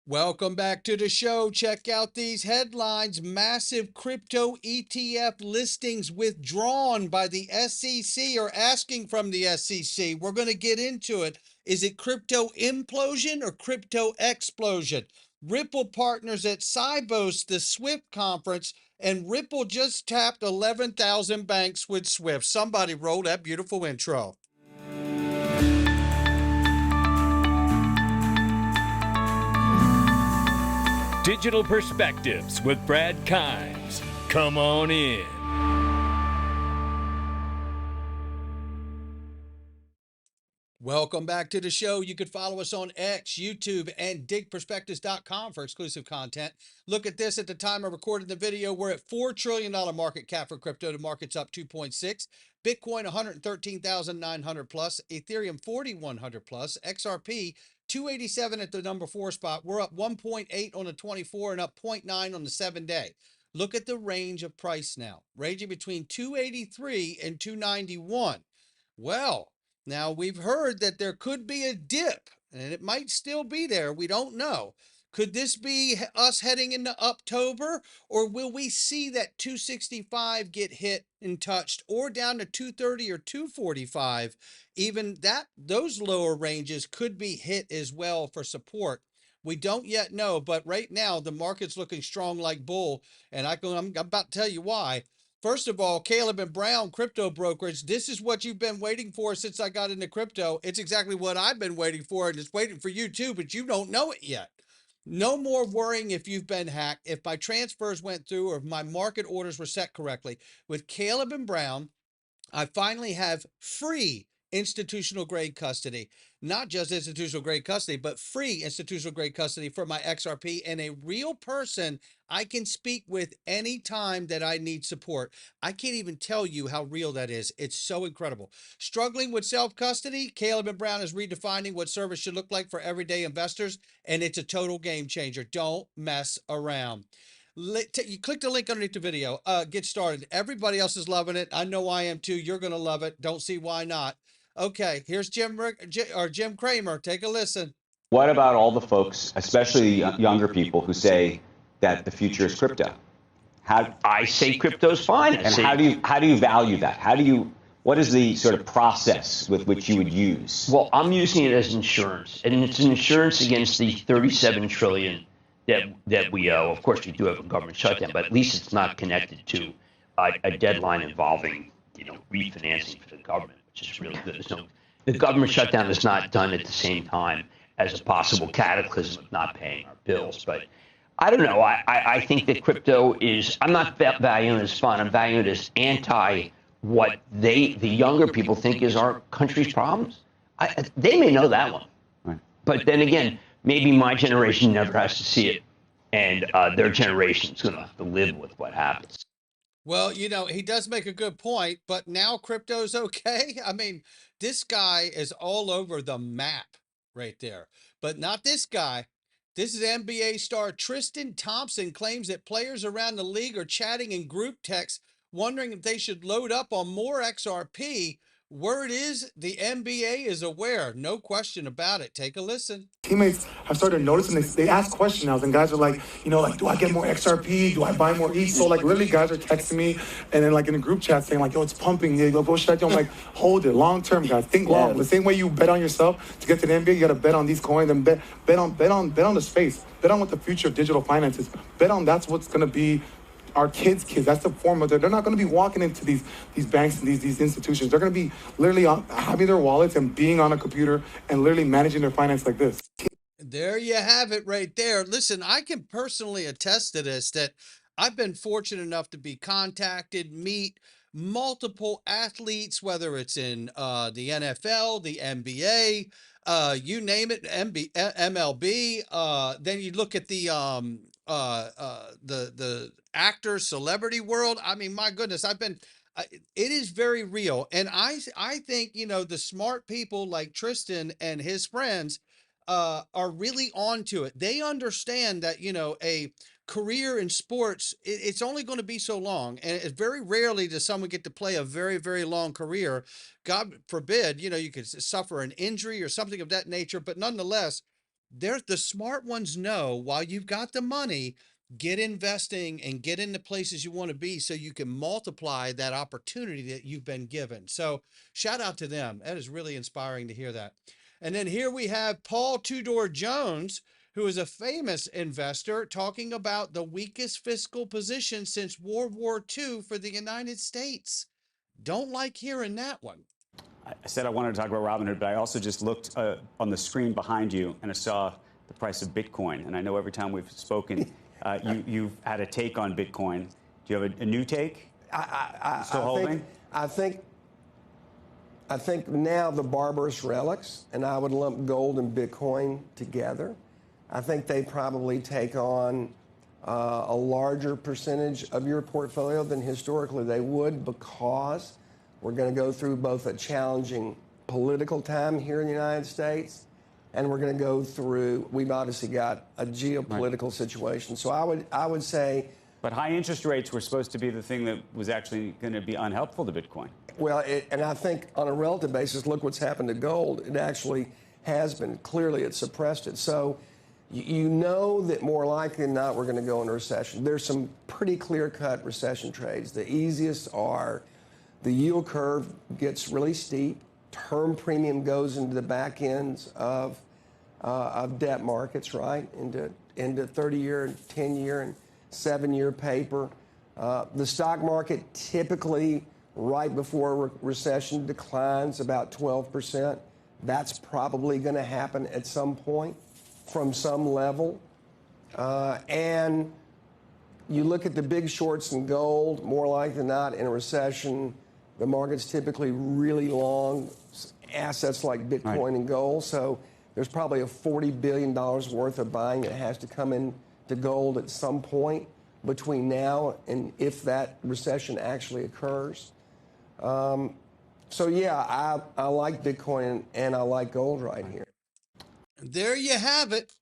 Welcome back to the show. Check out these headlines. Massive crypto ETF listings withdrawn by the SEC or asking from the SEC. We're going to get into it. Is it crypto implosion or crypto explosion? Ripple partners at Sibos, the SWIFT conference, and Ripple just tapped 11,000 banks with SWIFT. Somebody roll that beautiful intro. Digital Perspectives with Brad Kimes. Come on in. Welcome back to the show. You could follow us on X, YouTube, and DigPerspectives.com for exclusive content. Look at this. At the time of recording the video, we're at $4 trillion market cap for crypto. The market's up 2.6. Bitcoin 113,900 plus. Ethereum 4,100 plus. XRP 287 at the number 4 spot. We're up 1.8 on the 24 and up 0.9 on the 7-day. Look at the range of price now, ranging between 283 and 291. Well, now, we've heard that there could be a dip, and it might still be there. We don't know. Could this be us heading into October, or will we see that 265 get hit and touched, or down to 230 or 245? Even that, those lower ranges could be hit as well for support. We don't yet know, but right now the market's looking strong like bull, and I'm about to tell you why. First of all, Caleb and Brown crypto brokerage. This is what you've been waiting for since I got into crypto. It's exactly what I've been waiting for, and it's waiting for you too, but you don't know it yet. No more worrying if you've been hacked, if my transfers went through, or if my market orders were set correctly. With Caleb and Brown, I finally have free institutional grade custody, not just institutional grade custody, but free institutional grade custody for my XRP, and a real person I can speak with anytime that I need support. I can't even tell you how real that is. It's so incredible. Struggling with self-custody, Caleb and Brown is redefining what service should look like for everyday investors, and it's a total game changer. Don't mess around. You click the link underneath the video. Get started. Everybody else is loving it. I know I am too. You're going to love it. Don't see why not. Okay, here's Jim Cramer. Take a listen. What about all the folks, especially younger people, who say that the future is crypto? I say crypto's fine. And how do you value that? What is the sort of process with which you would use? Well, I'm using it as insurance, and it's an insurance against the 37 trillion that we owe. Of course, we do have a government shutdown, but at least it's not connected to a deadline involving, refinancing for the government, which is really good. So the government shutdown is not done at the same time as a possible cataclysm of not paying our bills. But I don't know. I think that crypto is, I'm not valuing it as fun. I'm valuing it as anti what the younger people think is our country's problems. They may know that one. Right. But then again, maybe my generation never has to see it, and their generation is going to have to live with what happens. Well, he does make a good point, but now crypto's okay. I mean, this guy is all over the map right there, but not this guy. This is NBA star Tristan Thompson claims that players around the league are chatting in group text, wondering if they should load up on more XRP. Word is the NBA is aware. No question about it. Take a listen. Teammates have started noticing this. They ask questions now, and guys are like, do I get more XRP? Do I buy more ETH? So literally guys are texting me, and then in a group chat saying yo, it's pumping. Yeah, go should I do? I'm like, hold it, long term, guys. Think long. The same way you bet on yourself to get to the NBA, you got to bet on these coins and bet on the space. Bet on what the future of digital finance is. Bet on that's what's gonna be. Our kids, that's the form of it. They're not going to be walking into these banks and these institutions. They're going to be literally having their wallets and being on a computer and literally managing their finance like this. There you have it right there. Listen, I can personally attest to this, that I've been fortunate enough to be contacted, meet multiple athletes, whether it's in the NFL, the NBA, you name it, MLB. Then you look at the actor celebrity world. I mean, my goodness, it is very real. And I think, the smart people like Tristan and his friends are really onto it. They understand that, a career in sports, it's only going to be so long. And it's very rarely does someone get to play a very, very long career. God forbid, you could suffer an injury or something of that nature. But nonetheless, the smart ones know while you've got the money, get investing and get into places you want to be so you can multiply that opportunity that you've been given. So shout out to them. That is really inspiring to hear that. And then here we have Paul Tudor Jones, who is a famous investor, talking about the weakest fiscal position since World War II for the United States. Don't like hearing that one. I said I wanted to talk about Robinhood, but I also just looked on the screen behind you and I saw the price of Bitcoin. And I know every time we've spoken, you've had a take on Bitcoin. Do you have a new take? Still holding? I think now the barbarous relics, and I would lump gold and Bitcoin together. I think they probably take on a larger percentage of your portfolio than historically they would, because we're going to go through both a challenging political time here in the United States, and we're going to go through, we've obviously got a geopolitical situation. So I would say. But high interest rates were supposed to be the thing that was actually going to be unhelpful to Bitcoin. Well, and I think on a relative basis, look what's happened to gold. It actually has been. Clearly, it suppressed it. So you know that more likely than not, we're going to go into recession. There's some pretty clear-cut recession trades. The easiest are the yield curve gets really steep, term premium goes into the back ends of debt markets, right, into 30-year and 10-year and 7-year paper. The stock market typically right before recession declines about 12%. That's probably going to happen at some point from some level. And you look at the big shorts in gold, more likely than not in a recession, the market's typically really long assets like Bitcoin and gold. So there's probably a $40 billion worth of buying that has to come into gold at some point between now and if that recession actually occurs. So yeah, I like Bitcoin and I like gold right here. There you have it.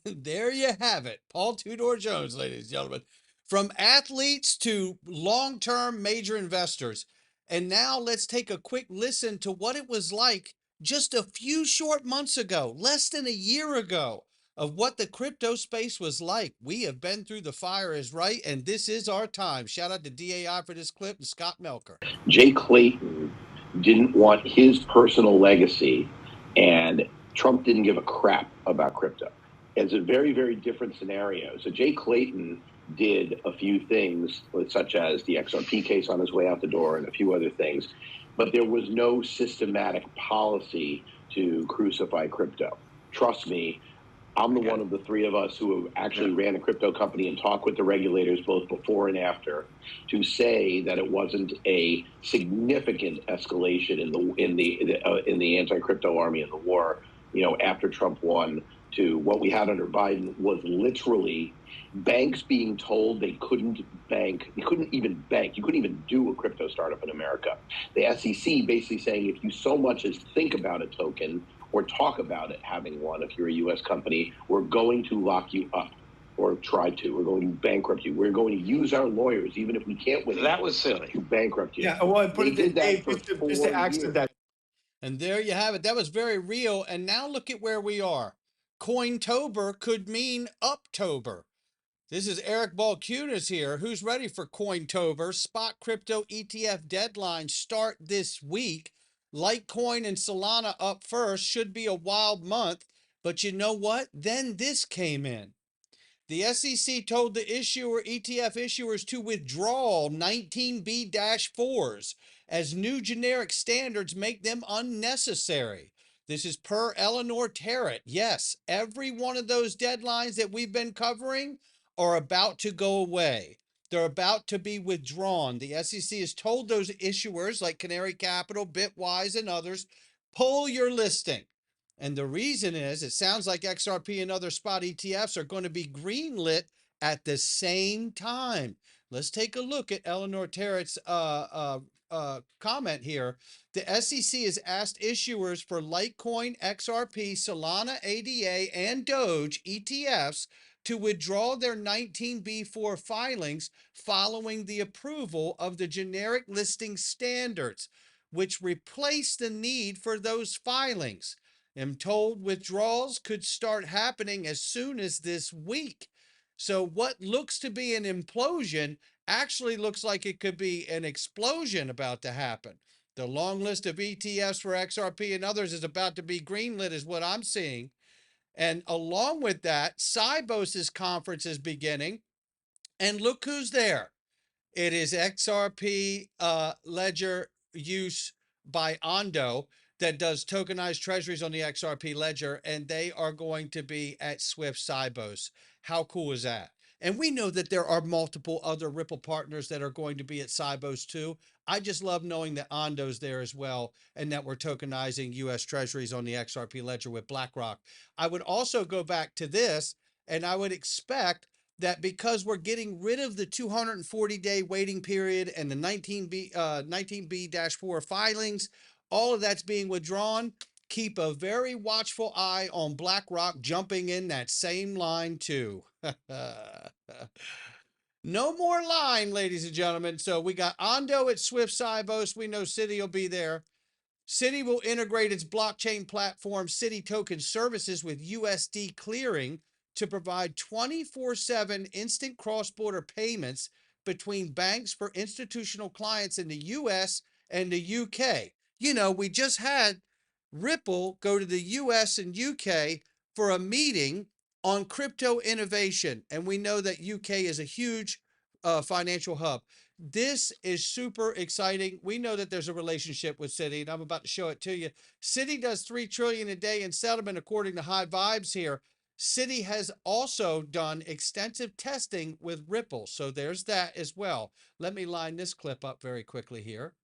There you have it. Paul Tudor Jones, ladies and gentlemen. From athletes to long-term major investors. And now let's take a quick listen to what it was like just a few short months ago, less than a year ago, of what the crypto space was like. We have been through the fire is right, and this is our time. Shout out to DAI for this clip and Scott Melker. Jay Clayton didn't want his personal legacy, and Trump didn't give a crap about crypto. It's a very, very different scenario. So Jay Clayton did a few things, such as the XRP case on his way out the door and a few other things, but there was no systematic policy to crucify crypto. Trust me, I'm the one of the three of us who actually ran a crypto company and talked with the regulators both before and after to say that it wasn't a significant escalation in the anti-crypto army in the war, after Trump won, to what we had under Biden was literally banks being told they couldn't bank. You couldn't even bank. You couldn't even do a crypto startup in America. The SEC basically saying if you so much as think about a token or talk about it having one, if you're a U.S. company, we're going to lock you up or try to. We're going to bankrupt you. We're going to use our lawyers, even if we can't win. That was silly. To bankrupt you. Yeah, well, but did that for just 4 to accent years. that. And there you have it. That was very real. And now look at where we are. Cointober could mean Uptober. This is Eric Balkunas here. Who's ready for Cointober? Spot crypto ETF deadlines start this week. Litecoin and Solana up first. Should be a wild month. But you know what? Then this came in. The SEC told the ETF issuers to withdraw 19B-4s as new generic standards make them unnecessary. This is per Eleanor Terrett. Yes, every one of those deadlines that we've been covering are about to go away. They're about to be withdrawn. The SEC has told those issuers like Canary Capital, Bitwise, and others, pull your listing. And the reason is, it sounds like XRP and other spot ETFs are going to be greenlit at the same time. Let's take a look at Eleanor Terrett's comment here. The SEC has asked issuers for Litecoin, XRP, Solana, ADA, and Doge ETFs to withdraw their 19B4 filings following the approval of the generic listing standards, which replace the need for those filings. am told withdrawals could start happening as soon as this week. So what looks to be an implosion actually looks like it could be an explosion about to happen. The long list of ETFs for XRP and others is about to be greenlit, is what I'm seeing. And along with that, Sibos' conference is beginning. And look who's there. It is XRP ledger use by Ondo that does tokenized treasuries on the XRP ledger, and they are going to be at Swift Sibos. How cool is that? And we know that there are multiple other Ripple partners that are going to be at Sibos too. I just love knowing that Ondo's there as well, and that we're tokenizing US treasuries on the XRP ledger with BlackRock. I would also go back to this, and I would expect that because we're getting rid of the 240-day waiting period and the 19B-4 filings, all of that's being withdrawn. Keep a very watchful eye on BlackRock jumping in that same line too. No more line, ladies and gentlemen. So we got Ondo at Swift Sibos. We know Citi will be there. Citi will integrate its blockchain platform, Citi Token Services, with USD clearing to provide 24/7 instant cross-border payments between banks for institutional clients in the US and the UK. You know, we just had Ripple go to the US and UK for a meeting on crypto innovation. And we know that UK is a huge financial hub. This is super exciting. We know that there's a relationship with Citi, and I'm about to show it to you. Citi does $3 trillion a day in settlement, according to High Vibes here. Citi has also done extensive testing with Ripple. So there's that as well. Let me line this clip up very quickly here.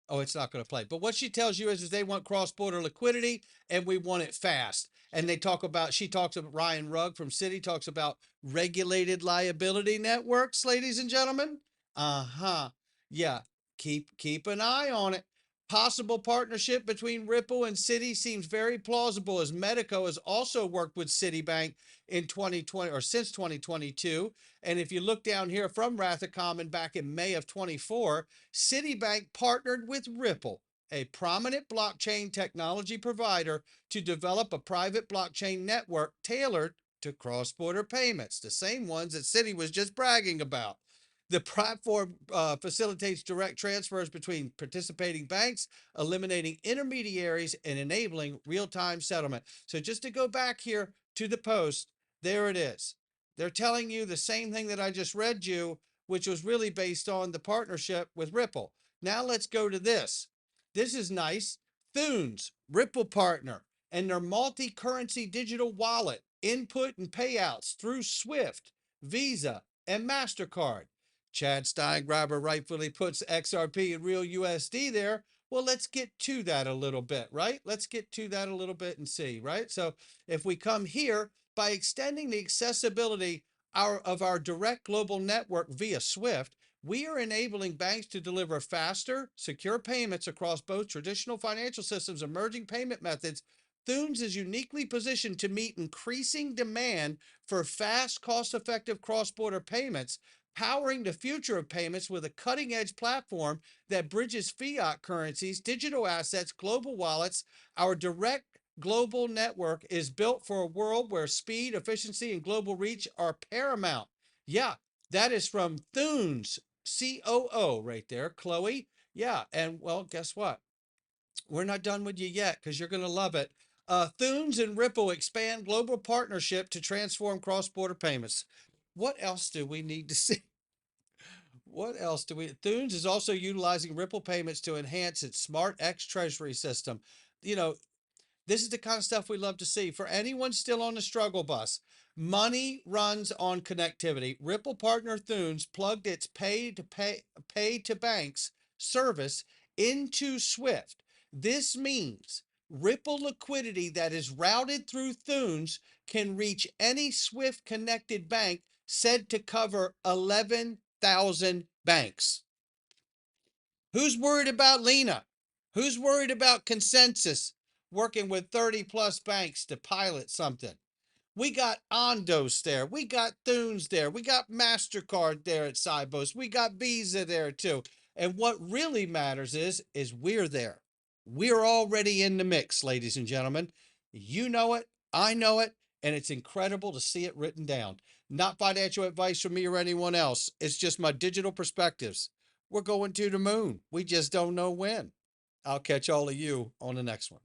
Oh, it's not going to play. But what she tells you is they want cross-border liquidity and we want it fast. And they talk about, she talks about, Ryan Rugg from Citi talks about regulated liability networks, ladies and gentlemen. Yeah, keep an eye on it. Possible partnership between Ripple and Citi seems very plausible, as Medico has also worked with Citibank in 2020 or since 2022. And if you look down here from Rathacommon back in May of 24, Citibank partnered with Ripple, a prominent blockchain technology provider, to develop a private blockchain network tailored to cross-border payments, the same ones that Citi was just bragging about. The platform facilitates direct transfers between participating banks, eliminating intermediaries and enabling real-time settlement. So just to go back here to the post, there it is. They're telling you the same thing that I just read you, which was really based on the partnership with Ripple. Now let's go to this. This is nice. Thunes, Ripple partner, and their multi-currency digital wallet, input and payouts through Swift, Visa, and MasterCard. Chad Steingraber rightfully puts XRP and real USD there. Well, let's get to that a little bit, right? Let's get to that a little bit and see, right? So if we come here, by extending the accessibility of our direct global network via Swift, we are enabling banks to deliver faster, secure payments across both traditional financial systems, emerging payment methods. Thunes is uniquely positioned to meet increasing demand for fast, cost-effective cross-border payments, powering the future of payments with a cutting-edge platform that bridges fiat currencies, digital assets, global wallets. Our direct global network is built for a world where speed, efficiency, and global reach are paramount. Yeah, that is from Thunes, COO right there, Chloe. Yeah, and well, guess what? We're not done with you yet because you're going to love it. Thunes and Ripple expand global partnership to transform cross-border payments. What else do we need to see? What else do we? Thunes is also utilizing Ripple payments to enhance its Smart X treasury system. You know, this is the kind of stuff we love to see. For anyone still on the struggle bus, money runs on connectivity. Ripple partner Thunes plugged its pay to banks service into Swift. This means Ripple liquidity that is routed through Thunes can reach any Swift connected bank, said to cover 11,000 banks. Who's worried about Lena? Who's worried about Consensus working with 30 plus banks to pilot something? We got Ondos there. We got Thunes there. We got MasterCard there at Sibos. We got Visa there too. And what really matters is we're there. We're already in the mix, ladies and gentlemen. You know it, I know it, and it's incredible to see it written down. Not financial advice from me or anyone else. It's just my digital perspectives. We're going to the moon. We just don't know when. I'll catch all of you on the next one.